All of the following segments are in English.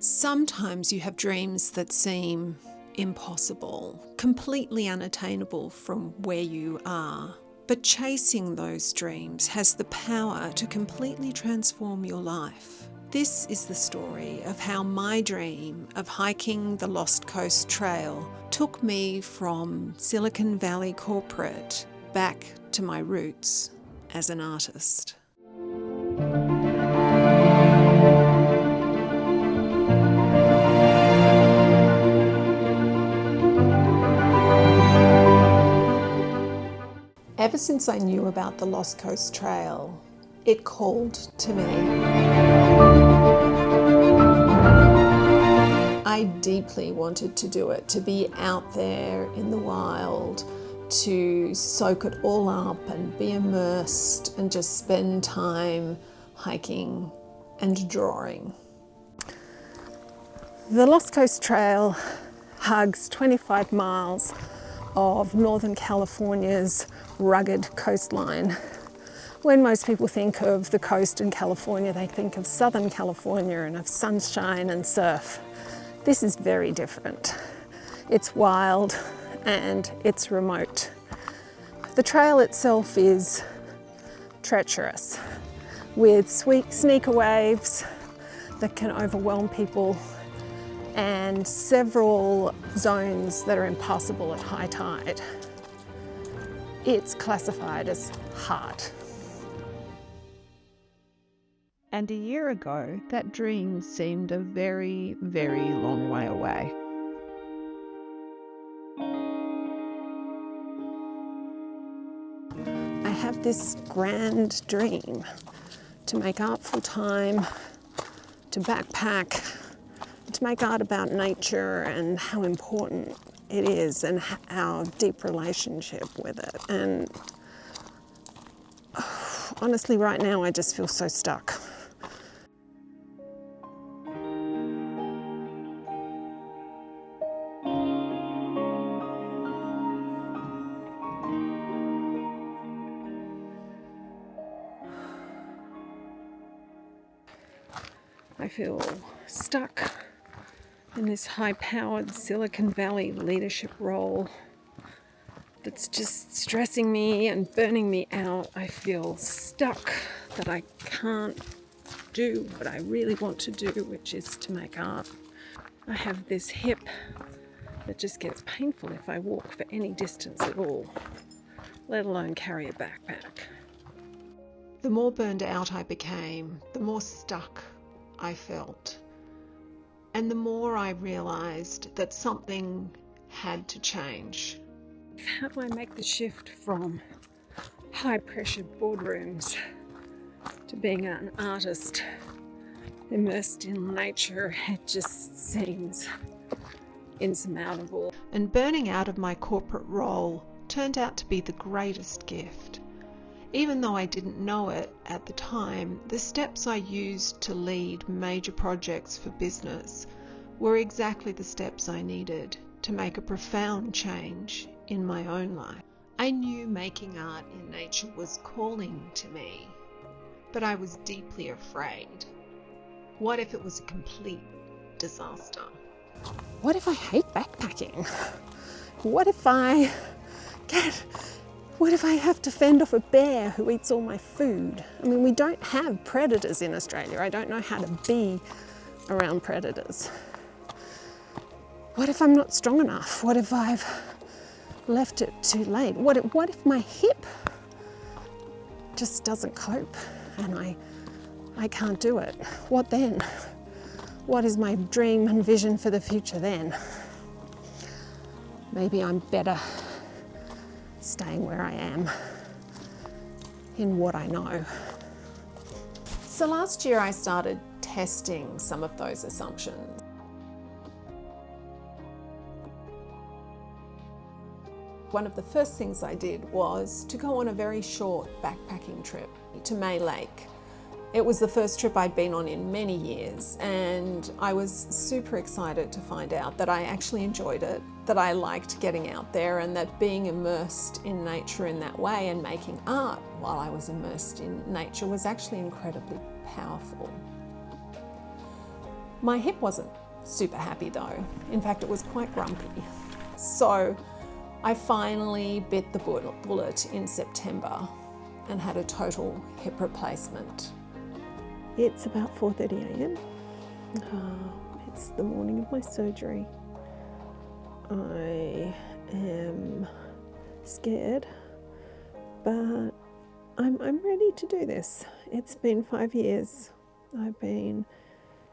Sometimes you have dreams that seem impossible, completely unattainable from where you are. But chasing those dreams has the power to completely transform your life. This is the story of how my dream of hiking the Lost Coast Trail took me from Silicon Valley corporate back to my roots as an artist. Ever since I knew about the Lost Coast Trail, it called to me. I deeply wanted to do it, to be out there in the wild, to soak it all up and be immersed and just spend time hiking and drawing. The Lost Coast Trail hugs 25 miles of Northern California's rugged coastline. When most people think of the coast in California, they think of Southern California and of sunshine and surf. This is very different. It's wild and it's remote. The trail itself is treacherous, with sneaker waves that can overwhelm people and several zones that are impassable at high tide. It's classified as hard. And a year ago, that dream seemed a very, very long way away. I have this grand dream to make art full time, to backpack, to make art about nature and how important it is and our deep relationship with it. And honestly, right now, I just feel so stuck. I feel stuck in this high-powered Silicon Valley leadership role that's just stressing me and burning me out. I feel stuck that I can't do what I really want to do, which is to make art. I have this hip that just gets painful if I walk for any distance at all, let alone carry a backpack. The more burned out I became, the more stuck I felt. And the more I realised that something had to change. How do I make the shift from high-pressure boardrooms to being an artist immersed in nature? It just seems insurmountable. And burning out of my corporate role turned out to be the greatest gift. Even though I didn't know it at the time, the steps I used to lead major projects for business were exactly the steps I needed to make a profound change in my own life. I knew making art in nature was calling to me, but I was deeply afraid. What if it was a complete disaster? What if I hate backpacking? What if I have to fend off a bear who eats all my food? I mean, we don't have predators in Australia. I don't know how to be around predators. What if I'm not strong enough? What if I've left it too late? What if my hip just doesn't cope and I can't do it? What then? What is my dream and vision for the future then? Maybe I'm better staying where I am in what I know. So last year I started testing some of those assumptions. One of the first things I did was to go on a very short backpacking trip to May Lake. It was the first trip I'd been on in many years, and I was super excited to find out that I actually enjoyed it, that I liked getting out there, and that being immersed in nature in that way and making art while I was immersed in nature was actually incredibly powerful. My hip wasn't super happy though. In fact, it was quite grumpy. So I finally bit the bullet in September and had a total hip replacement. It's about 4:30 a.m. It's the morning of my surgery. I am scared, but I'm ready to do this. It's been 5 years. I've been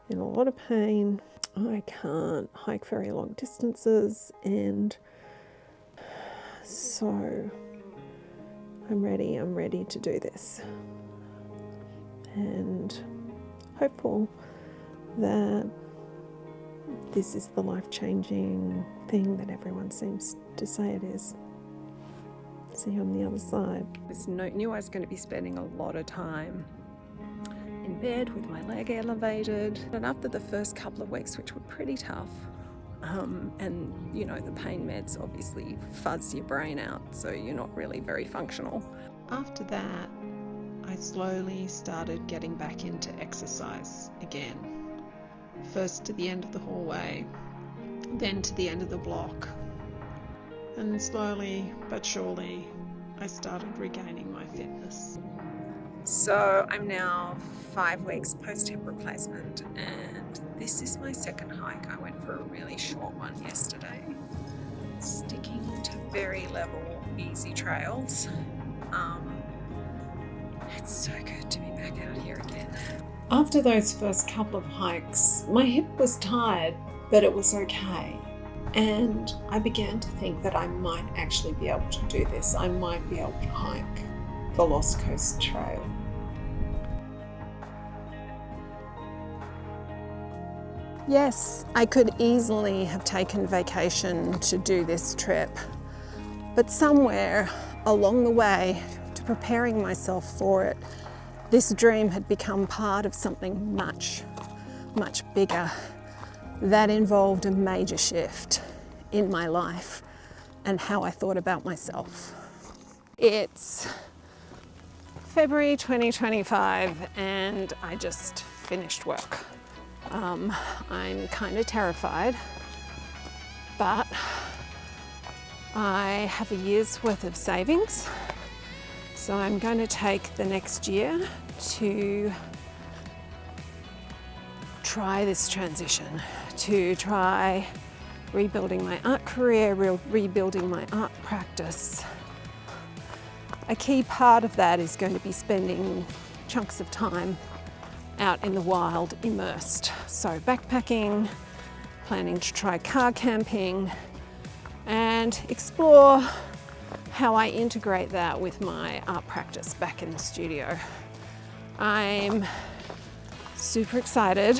in a lot of pain. I can't hike very long distances, and so I'm ready to do this, and hopeful that this is the life-changing thing that everyone seems to say it is. See you on the other side. I knew I was going to be spending a lot of time in bed with my leg elevated, and after the first couple of weeks, which were pretty tough, and you know, the pain meds obviously fuzz your brain out, so you're not really very functional. After that, I slowly started getting back into exercise again. First to the end of the hallway, then to the end of the block. And slowly but surely, I started regaining my fitness. So I'm now 5 weeks post-hip replacement, and this is my second hike. I went for a really short one yesterday, sticking to very level, easy trails. It's so good to be back out here again. After those first couple of hikes, my hip was tired, but it was okay. And I began to think that I might actually be able to do this. I might be able to hike the Lost Coast Trail. Yes, I could easily have taken vacation to do this trip, but somewhere along the way to preparing myself for it, this dream had become part of something much, much bigger that involved a major shift in my life and how I thought about myself. It's February 2025 and I just finished work. I'm kind of terrified, but I have a year's worth of savings. So I'm going to take the next year to try this transition, to try rebuilding my art career, rebuilding my art practice. A key part of that is going to be spending chunks of time out in the wild, immersed. So backpacking, planning to try car camping, and explore how I integrate that with my art practice back in the studio. I'm super excited,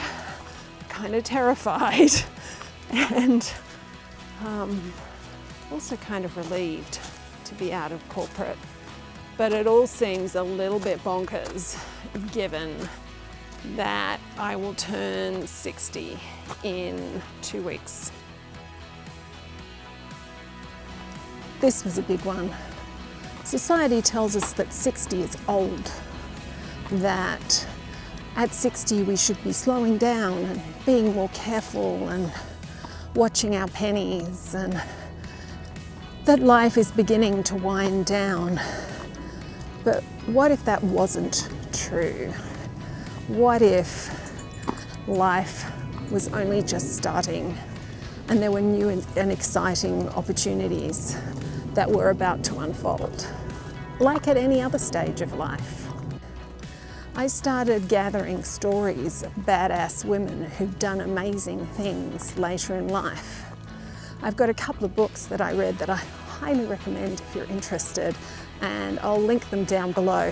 kind of terrified, and also kind of relieved to be out of corporate. But it all seems a little bit bonkers given that I will turn 60 in 2 weeks. This was a big one. Society tells us that 60 is old, that at 60 we should be slowing down and being more careful and watching our pennies, and that life is beginning to wind down. But what if that wasn't true? What if life was only just starting and there were new and exciting opportunities that were about to unfold, like at any other stage of life? I started gathering stories of badass women who've done amazing things later in life. I've got a couple of books that I read that I highly recommend if you're interested, and I'll link them down below.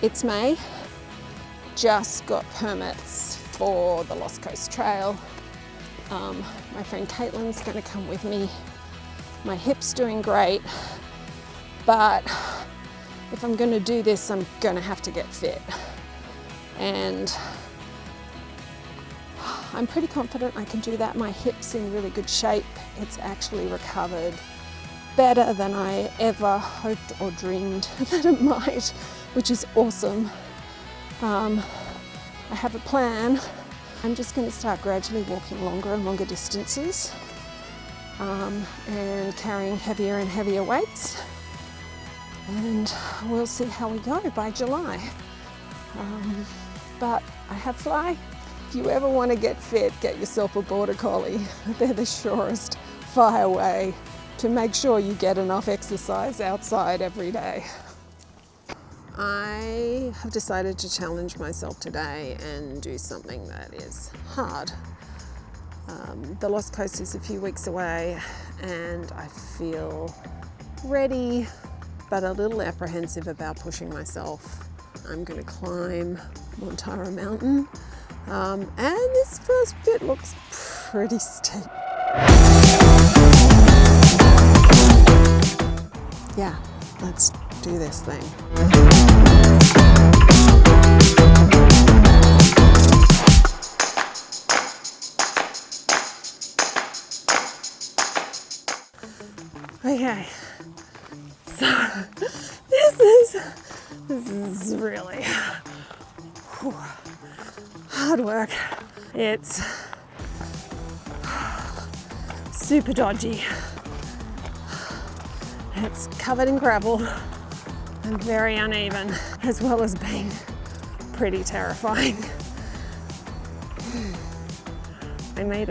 It's May, just got permits for the Lost Coast Trail. My friend Caitlin's going to come with me. My hip's doing great, but if I'm going to do this, I'm going to have to get fit. And I'm pretty confident I can do that. My hip's in really good shape. It's actually recovered better than I ever hoped or dreamed that it might, which is awesome. I have a plan. I'm just going to start gradually walking longer and longer distances and carrying heavier and heavier weights, and we'll see how we go by July. But I have Fly. If you ever want to get fit, get yourself a border collie. They're the surest fire way to make sure you get enough exercise outside every day. I have decided to challenge myself today and do something that is hard. The Lost Coast is a few weeks away and I feel ready but a little apprehensive about pushing myself. I'm going to climb Montara Mountain and this first bit looks pretty steep. Yeah, let's do this thing. Okay, so this is really hard work. It's super dodgy. It's covered in gravel and very uneven, as well as being pretty terrifying. I made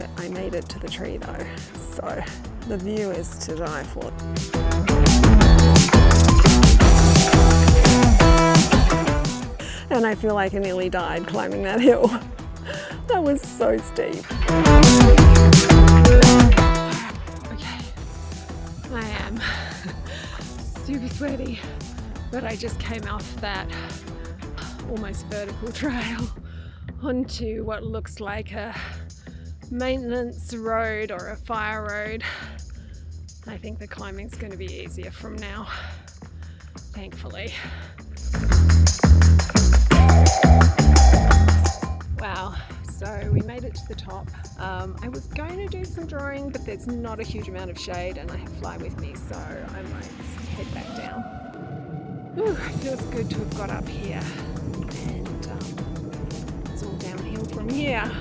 it to the tree though, so the view is to die for. And I feel like I nearly died climbing that hill. That was so steep. Okay, I am super sweaty, but I just came off that almost vertical trail onto what looks like a maintenance road or a fire road. I think the climbing's going to be easier from now, thankfully. Wow, so we made it to the top. I was going to do some drawing, but there's not a huge amount of shade and I have Fly with me, so I might head back down. Ooh, it feels good to have got up here, and it's all downhill from here.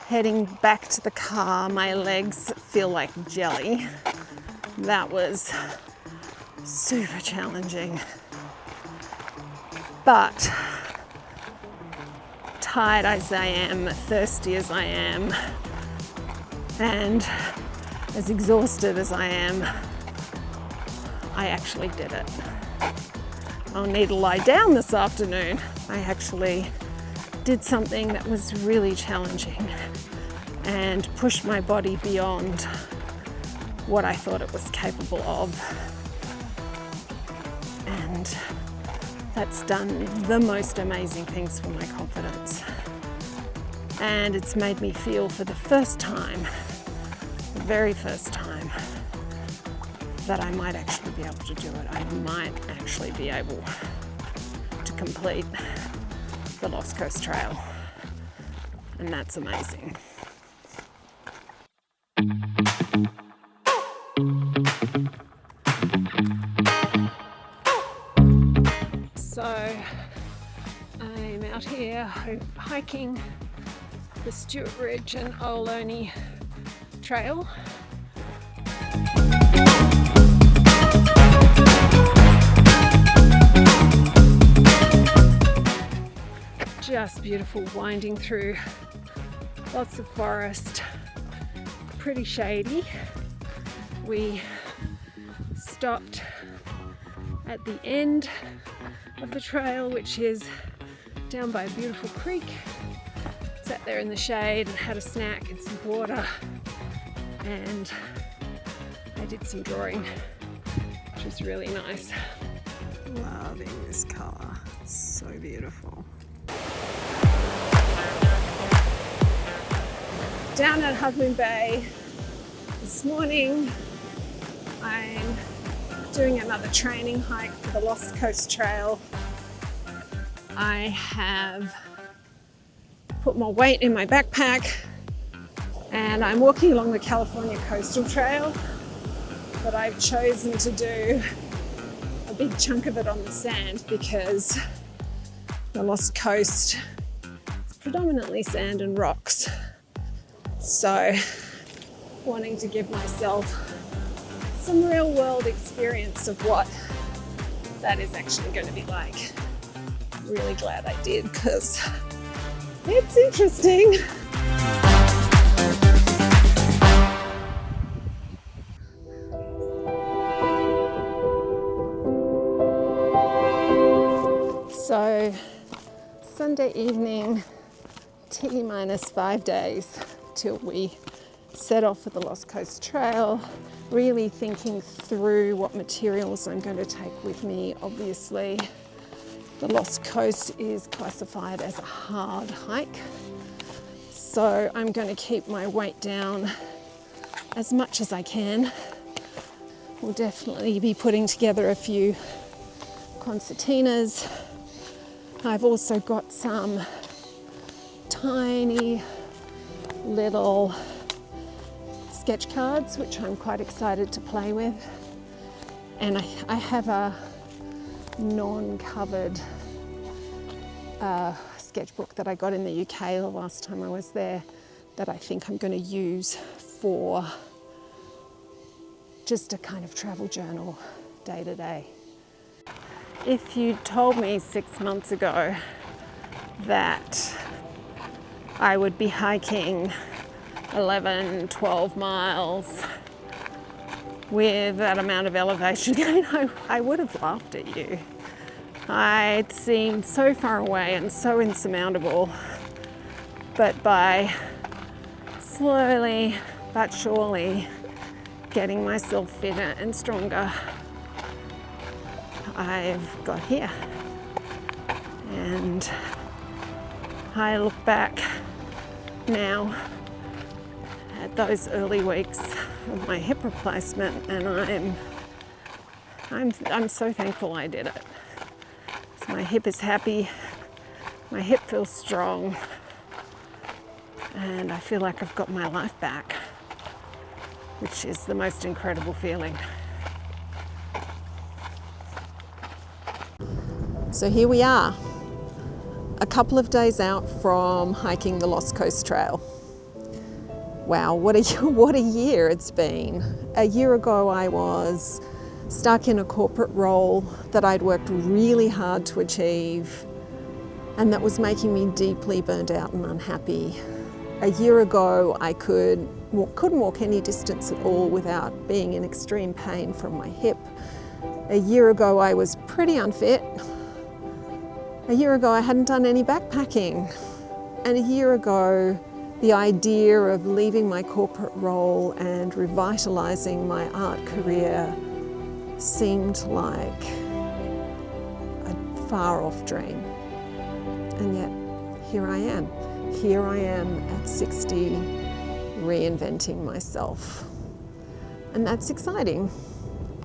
Heading back to the car, my legs feel like jelly. That was super challenging. But tired as I am, thirsty as I am, and as exhausted as I am, I actually did it. I'll need to lie down this afternoon. I actually did something that was really challenging and pushed my body beyond what I thought it was capable of. And that's done the most amazing things for my confidence. And it's made me feel for the first time, the very first time, that I might actually be able to do it. I might actually be able to complete the Lost Coast Trail. And that's amazing. So I'm out here hiking the Stewart Ridge and Ohlone Trail. Just beautiful, winding through lots of forest, pretty shady. We stopped at the end of the trail, which is down by a beautiful creek. Sat there in the shade and had a snack and some water, and I did some drawing, which was really nice. Loving this colour, it's so beautiful. Down at Half Moon Bay this morning, I'm doing another training hike for the Lost Coast Trail. I have put more weight in my backpack And I'm walking along the California Coastal Trail, but I've chosen to do a big chunk of it on the sand because the Lost Coast is predominantly sand and rocks. So, wanting to give myself some real world experience of what that is actually going to be like. Really glad I did because it's interesting. So, Sunday evening, T-minus 5 days till we set off for the Lost Coast Trail, really thinking through what materials I'm going to take with me. Obviously, the Lost Coast is classified as a hard hike, so I'm going to keep my weight down as much as I can. We'll definitely be putting together a few concertinas. I've also got some tiny little sketch cards, which I'm quite excited to play with. And I have a non-covered sketchbook that I got in the UK the last time I was there that I think I'm going to use for just a kind of travel journal day to day. If you'd told me 6 months ago that I would be hiking 11, 12 miles with that amount of elevation, I would have laughed at you. It seemed so far away and so insurmountable, but by slowly but surely getting myself fitter and stronger, I've got here. And I look back now at those early weeks of my hip replacement, and I'm so thankful I did it. So my hip is happy, my hip feels strong, and I feel like I've got my life back, which is the most incredible feeling. So here we are, a couple of days out from hiking the Lost Coast Trail. Wow, what a year it's been. A year ago I was stuck in a corporate role that I'd worked really hard to achieve, and that was making me deeply burnt out and unhappy. A year ago I couldn't walk any distance at all without being in extreme pain from my hip. A year ago I was pretty unfit. A year ago I hadn't done any backpacking. And a year ago the idea of leaving my corporate role and revitalizing my art career seemed like a far-off dream. And yet, here I am. Here I am at 60, reinventing myself. And that's exciting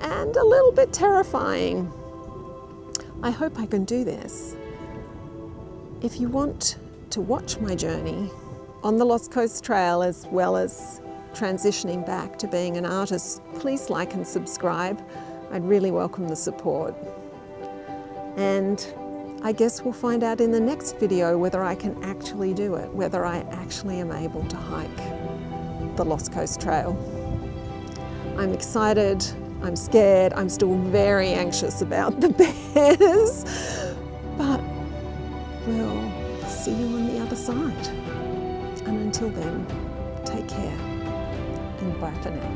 and a little bit terrifying. I hope I can do this. If you want to watch my journey on the Lost Coast Trail, as well as transitioning back to being an artist, please like and subscribe. I'd really welcome the support. And I guess we'll find out in the next video whether I can actually do it, whether I actually am able to hike the Lost Coast Trail. I'm excited, I'm scared, I'm still very anxious about the bears, but we'll see you on the other side. And until then, take care and bye for now.